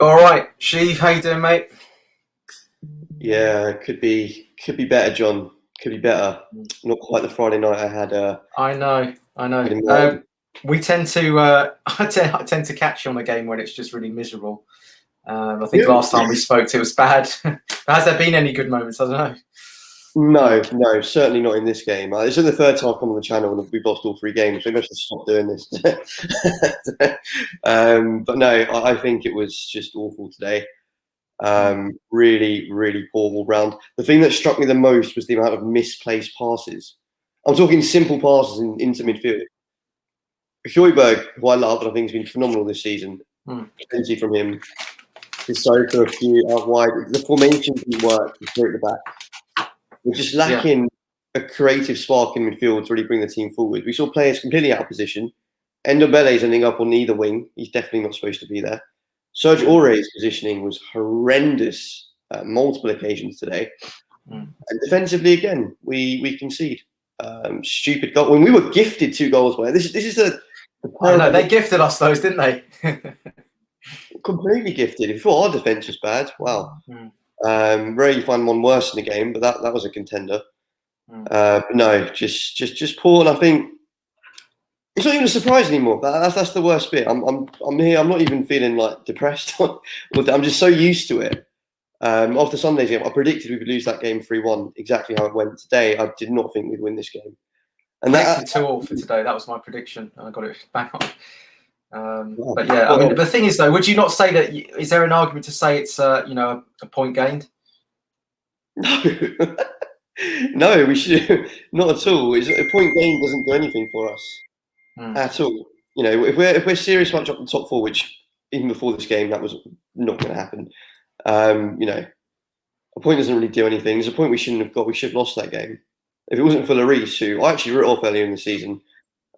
All right, Shiv, how you doing, mate? Yeah, could be better, John. Could be better. Not quite the Friday night I had I know. in mind. We tend to, I tend to catch you on a game when it's just really miserable. I think Yeah. last time we spoke, it was bad. Has there been any good moments? I don't know. No, certainly not in this game. It's in the third time I've come on the channel and we've lost all three games. Maybe I should stop doing this. But no, I think it was just awful today. Really poor all round. The thing that struck me the most was the amount of misplaced passes. I'm talking simple passes into midfield. Højbjerg, who I love and I think has been phenomenal this season, Mm. plenty from him. Sissoko, a few out wide. The formation didn't work. Through at the back. We're just Yeah, lacking a creative spark in midfield to really bring the team forward. We saw players completely out of position. Endobele's ending up on either wing. He's definitely not supposed to be there. Serge Aurier's positioning was horrendous at multiple occasions today. And defensively, again, we concede. Stupid goal. When we were gifted 2 goals away, this is a I know. They gifted us those, didn't they? completely gifted. If you thought our defence was bad, wow. Rarely you find one worse in the game, but that was a contender. No, just poor. And I think it's not even a surprise anymore. That's the worst bit. I'm here. I'm not even feeling like depressed. I'm just so used to it. After Sunday's game, I predicted we would lose that game 3-1. Exactly how it went today. I did not think we'd win this game. And Predicted 2-2 for today. That was my prediction, and I got it bang on. But yeah, I mean, the thing is, though, would you not say that? Is there an argument to say it's a point gained? No, no, we should not at all. A point game doesn't do anything for us at all. You know, if we're serious about dropping the top 4, which even before this game that was not going to happen. You know, a point doesn't really do anything. There's a point we shouldn't have got. We should have lost that game. If it wasn't for Lloris, who I actually wrote off earlier in the season,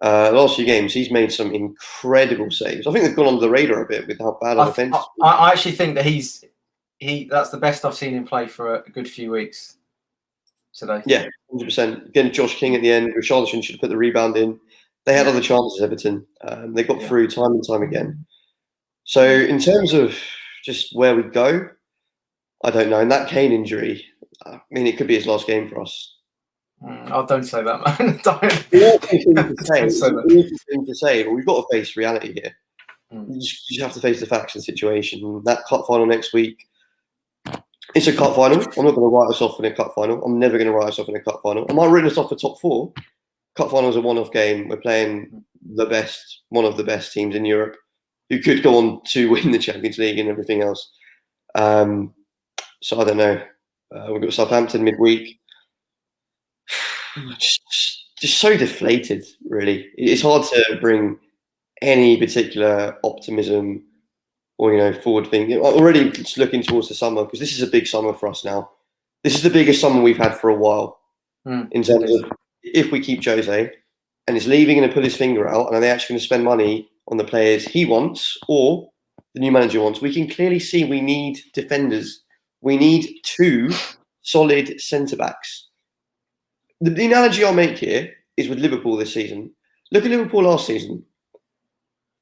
last few games, he's made some incredible saves. I think they've gone under the radar a bit with how bad our defence is. I actually think that that's the best I've seen him play for a good few weeks today. Yeah, 100%. Again, Josh King at the end. Richarlison should have put the rebound in. They had other chances, Everton. They got through time and time again. So in terms of just where we go, I don't know. And that Kane injury, I mean, it could be his last game for us. Oh, don't say that, man. Don't. Thing to say, but we've got to face reality here. You just have to face the facts of the situation. That cup final next week, it's a cup final. I'm not going to write us off in a cup final. I'm never going to write us off in a cup final. I might write us off for top 4. Cup final is a one-off game. We're playing one of the best teams in Europe, who could go on to win the Champions League and everything else. So I don't know. We've got Southampton midweek. Just so deflated, really. It's hard to bring any particular optimism or forward thinking. Already just looking towards the summer, because this is a big summer for us now. This is the biggest summer we've had for a while. In terms of if we keep Jose and he's leaving and pull his finger out, and are they actually going to spend money on the players he wants or the new manager wants? We can clearly see we need defenders. We need 2 solid centre-backs. The analogy I'll make here is with Liverpool this season. Look at Liverpool last season.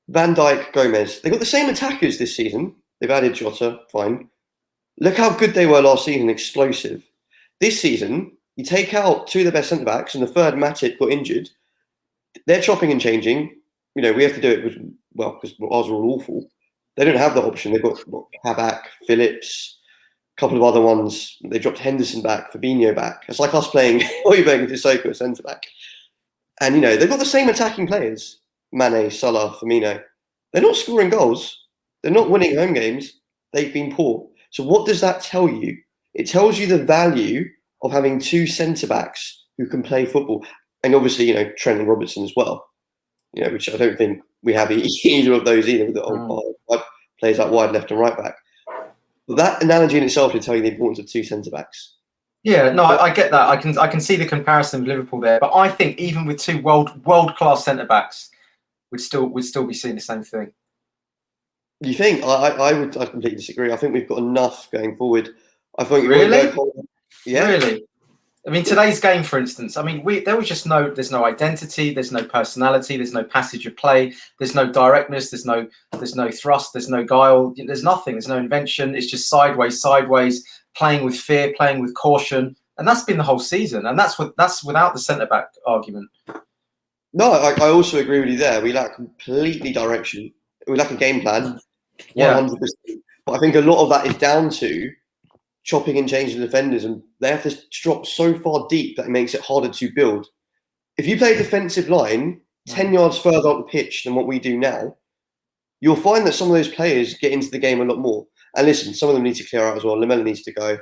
Van Dijk, Gomez. They've got the same attackers this season. They've added Jota, fine. Look how good they were last season, explosive. This season, you take out 2 of the best centre-backs and the third, Matip, got injured. They're chopping and changing. We have to do it because ours are all awful. They don't have that option. They've got Kabak, Phillips, a couple of other ones. They dropped Henderson back, Fabinho back. It's like us playing Højbjerg and Sissoko at centre back. And they've got the same attacking players: Mane, Salah, Firmino. They're not scoring goals. They're not winning home games. They've been poor. So what does that tell you? It tells you the value of having 2 centre backs who can play football, and obviously Trent and Robertson as well. Which I don't think we have either of those either. With the old players like wide left and right back. But that analogy in itself would tell you the importance of 2 centre backs. Yeah, no, I get that. I can see the comparison with Liverpool there, but I think even with 2 world class centre backs, we'd still be seeing the same thing. You think? I completely disagree. I think we've got enough going forward. I think really, yeah, really. I mean, today's game, for instance, I mean, there's no identity, there's no personality, there's no passage of play, there's no directness, there's no thrust, there's no guile, there's nothing, there's no invention. It's just sideways, playing with fear, playing with caution, and that's been the whole season. And that's without the centre back argument. No, I also agree with you there. We lack completely direction. We lack a game plan, 100%. But I think a lot of that is down to chopping and changing defenders, and they have to drop so far deep that it makes it harder to build. If you play a defensive line 10 yards further up the pitch than what we do now, you'll find that some of those players get into the game a lot more. And listen, some of them need to clear out as well. Lamela needs to go.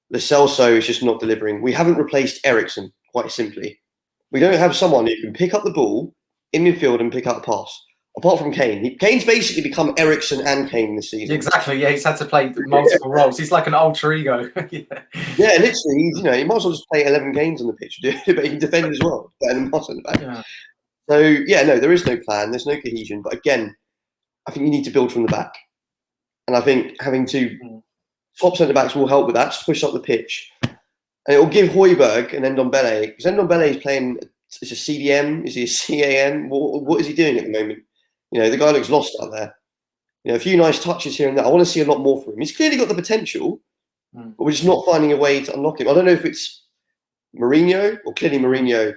Lo Celso is just not delivering. We haven't replaced Eriksen, quite simply. We don't have someone who can pick up the ball in midfield and pick up a pass. Apart from Kane. Kane's basically become Eriksen and Kane this season. Exactly, yeah. He's had to play multiple roles. He's like an alter ego. Yeah, literally. He might as well just play 11 games on the pitch, but he can defend as well. Better than Moss on the back. Yeah. So, yeah, no, there is no plan. There's no cohesion. But again, I think you need to build from the back. And I think having two top centre-backs will help with that, just push up the pitch. And it will give Højbjerg and Ndombele, because Ndombele is playing, is a CDM, is he a CAM? What is he doing at the moment? The guy looks lost out there. A few nice touches here and there. I want to see a lot more from him. He's clearly got the potential, but we're just not finding a way to unlock him. I don't know if it's Mourinho or clearly Mourinho.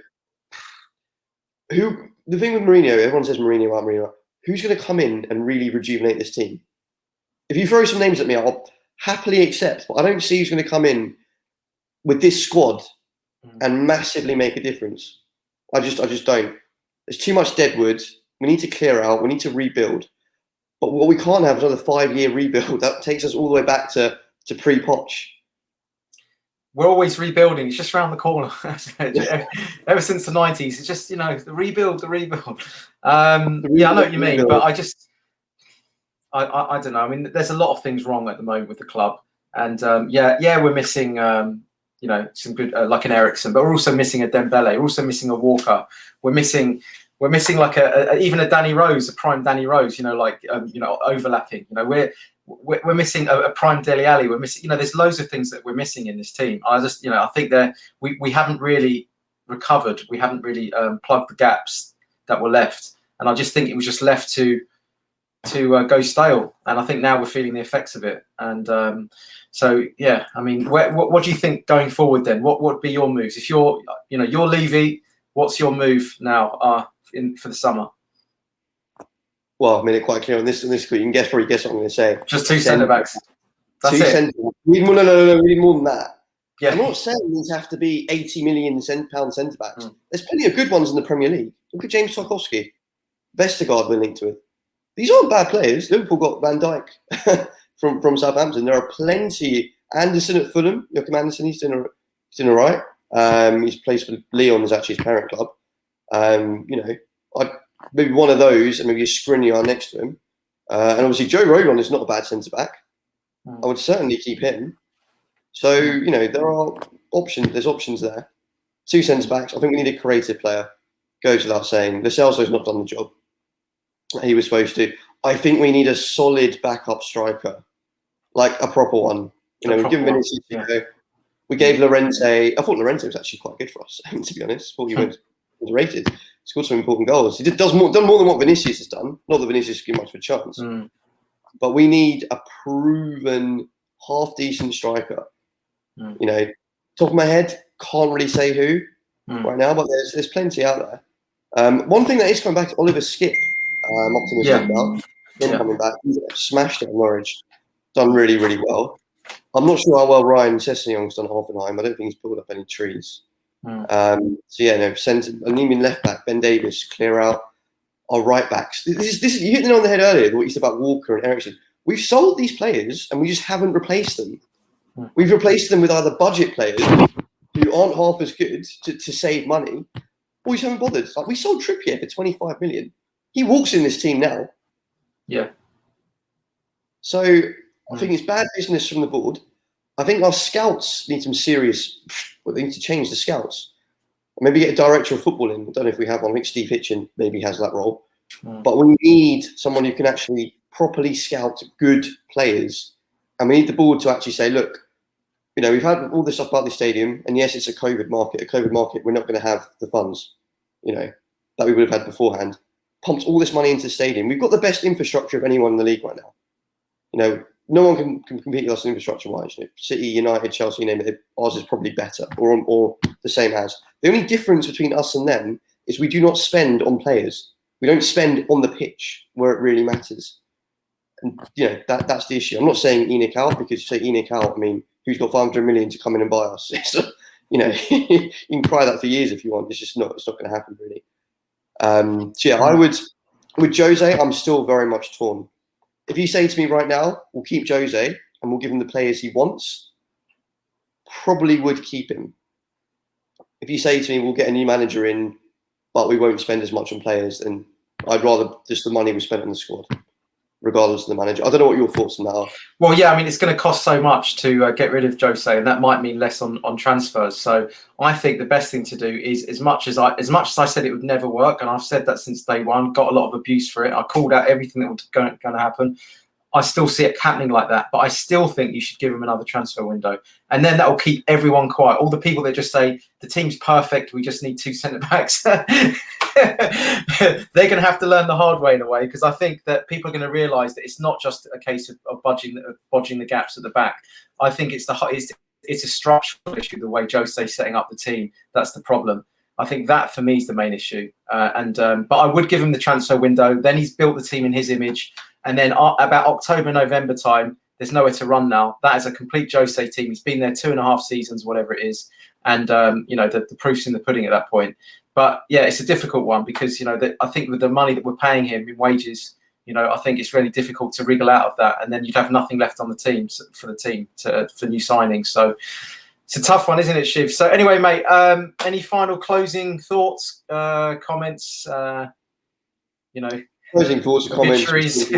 The thing with Mourinho, everyone says Mourinho. Who's going to come in and really rejuvenate this team? If you throw some names at me, I'll happily accept. But I don't see who's going to come in with this squad and massively make a difference. I just don't. There's too much deadwood. We need to clear out. We need to rebuild. But what we can't have is another 5-year rebuild. That takes us all the way back to pre-Poch. We're always rebuilding. It's just around the corner. Ever since the 90s, it's just, the rebuild. I know what you mean, but I don't know. I mean, there's a lot of things wrong at the moment with the club. And we're missing, some good, like an Eriksen, but we're also missing a Dembele. We're also missing a Walker. We're missing like even a Danny Rose, a prime Danny Rose, overlapping. We're missing a prime Dele Alli. We're missing, there's loads of things that we're missing in this team. I think that we haven't really recovered. We haven't really plugged the gaps that were left. And I just think it was just left to go stale. And I think now we're feeling the effects of it. And I mean, what do you think going forward then? What would be your moves? If you're Levy, what's your move now for the summer? Well, I've made it quite clear on this. You can probably guess what I'm going to say. Just two centre-backs. That's two it. No, we need more than that. Yeah. I'm not saying these have to be 80 million pound centre-backs. There's plenty of good ones in the Premier League. Look at James Tarkowski. Vestergaard we're linked with. These aren't bad players. Liverpool got Van Dijk from Southampton. There are plenty. Anderson at Fulham. Joachim Anderson, he's doing all right. He's plays for Lyon, is actually his parent club. Maybe one of those, and maybe a Skriniar next to him. And obviously, Joe Rodon is not a bad centre back. I would certainly keep him. So there are options. There's options there. Two centre backs. I think we need a creative player. Goes without saying. Lo Celso's not done the job that he was supposed to. I think we need a solid backup striker, like a proper one. We've given Vinicius. We gave Llorente. I thought Llorente was actually quite good for us, to be honest. Thought he was rated. Scored some important goals. He done more than what Vinicius has done. Not that Vinicius gives much of a chance, but we need a proven, half decent striker. Top of my head, can't really say who right now, but there's plenty out there. One thing that is coming back to Oliver Skip. I'm optimistic about him coming back. He's smashed it at Norwich. Done really, really well. I'm not sure how well Ryan Sessegnon done at Hoffenheim. I don't think he's pulled up any trees. Centre, and even left back, Ben Davies, clear out our right backs. This is you hit it on the head earlier, what you said about Walker and Eriksen. We've sold these players and we just haven't replaced them. We've replaced them with either budget players who aren't half as good to save money, or we just haven't bothered. Like we sold Trippier for 25 million. He walks in this team now. Yeah. So I think it's bad business from the board. I think our scouts need some serious. Well, they need to change the scouts. Maybe get a director of football in. I don't know if we have one. I think Steve Hitchen maybe has that role. But we need someone who can actually properly scout good players. And we need the board to actually say, look, you know, we've had all this stuff about the stadium, and yes, it's a COVID market. A COVID market, we're not going to have the funds, you know, that we would have had beforehand. Pumped all this money into the stadium. We've got the best infrastructure of anyone in the league right now. You know, no one can compete with us infrastructure-wise. You know, City, United, Chelsea, you name it, ours is probably better or the same as. The only difference between us and them is we do not spend on players. We don't spend on the pitch where it really matters. And, you know, that's the issue. I'm not saying ENIC out, because if you say ENIC out, I mean, who's got 500 million to come in and buy us? You know, you can cry that for years if you want. It's not going to happen, really. So, yeah, I would, with Jose, I'm still very much torn. If you say to me right now, we'll keep Jose and we'll give him the players he wants, probably would keep him. If you say to me, we'll get a new manager in, but we won't spend as much on players, then I'd rather just the money we spent on the squad, regardless of the manager. I don't know what your thoughts on that are. Well, yeah, I mean, it's going to cost so much to get rid of Jose, and that might mean less on transfers. So I think the best thing to do is, as much as I said it would never work, and I've said that since day one, got a lot of abuse for it. I called out everything that was going to happen. I still see it happening like that, but I still think you should give him another transfer window, and then that will keep everyone quiet. All the people that just say the team's perfect, we just need 2 centre backs, they're going to have to learn the hard way in a way, because I think that people are going to realise that it's not just a case of bodging the gaps at the back. I think it's a structural issue, the way Jose's setting up the team. That's the problem. I think that for me is the main issue. But I would give him the transfer window. Then he's built the team in his image. And then about October, November time, there's nowhere to run now. That is a complete Jose team. He's been there 2.5 seasons, whatever it is. And, you know, the proof's in the pudding at that point. But, yeah, it's a difficult one because, you know, I think with the money that we're paying him in wages, you know, I think it's really difficult to wriggle out of that. And then you'd have nothing left on the team for new signings. So it's a tough one, isn't it, Shiv? So anyway, mate, any final closing thoughts, comments, you know? Closing thoughts and comments.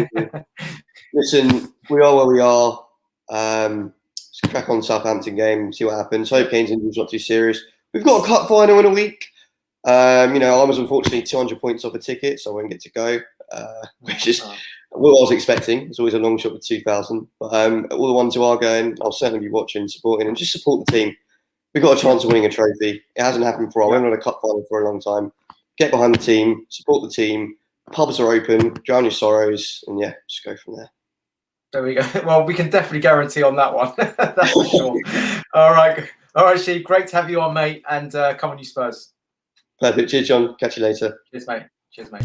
Listen, we are where we are. Let's crack on the Southampton game, see what happens. Hope Kane's injury's not too serious. We've got a cup final in a week. You know, I was unfortunately 200 points off a ticket, so I won't get to go, which is what I was expecting. It's always a long shot with 2,000. But all the ones who are going, I'll certainly be watching, supporting, and just support the team. We've got a chance of winning a trophy. It hasn't happened before. We haven't had a cup final for a long time. Get behind the team, support the team. Pubs are open, drown your sorrows, and yeah, just go from there. There we go. Well, we can definitely guarantee on that one. That's for sure. All right, Shiv. Great to have you on, mate. And come on, you Spurs. Perfect. Cheers, John. Catch you later. Cheers, mate. Cheers, mate.